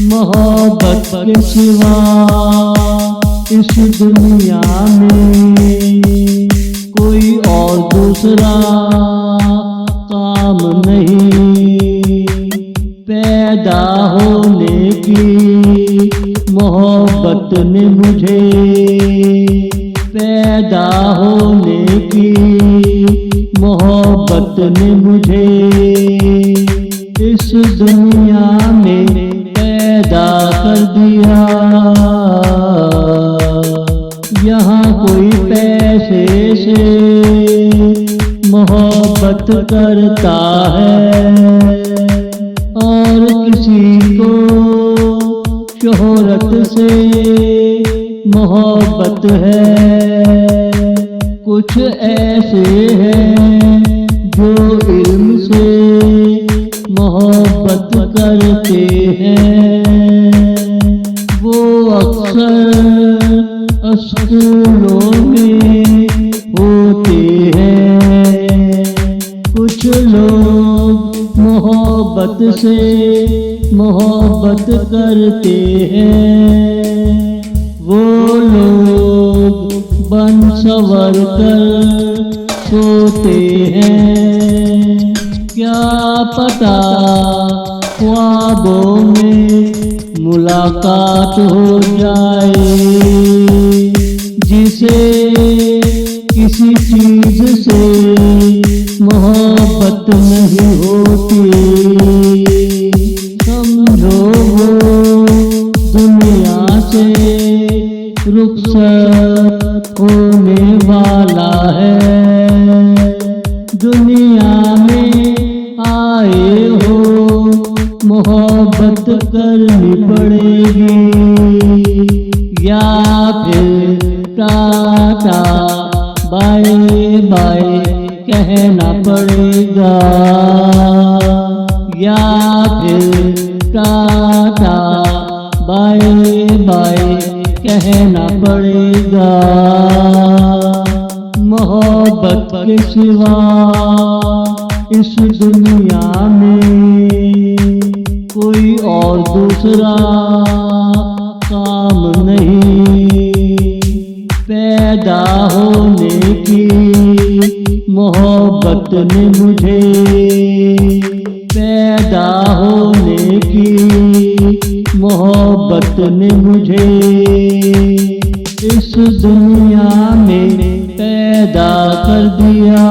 मोहब्बत के सिवा इस दुनिया में कोई और दूसरा काम नहीं। पैदा होने की मोहब्बत ने मुझे, पैदा होने की मोहब्बत ने मुझे इस दुनिया में पैदा कर दिया। यहाँ कोई पैसे से मोहब्बत करता है और किसी को शोहरत से मोहब्बत है। कुछ ऐसे हैं जो इल्म से मोहब्बत करते हैं, वो अक्सर स्कूलों में होते हैं। कुछ लोग मोहब्बत से मोहब्बत करते हैं, वो लोग बन संवर कर सोते हैं। क्या पता ख्वाबों में मुलाकात हो जाए, जिसे किसी चीज से मोहब्बत नहीं होती। समझो वो दुनिया से रुखसत होने वाला है। दुनिया में आए हो मोहब्बत करनी पड़ेगी, या फिर टाटा बाय बाय कहना पड़ेगा, या फिर टाटा बाय बाय कहना पड़ेगा। मोहब्बत के सिवा इस दुनिया में कोई और दूसरा काम नहीं। पैदा होने की मोहब्बत ने मुझे, पैदा होने की मोहब्बत ने मुझे इस दुनिया में पैदा कर दिया।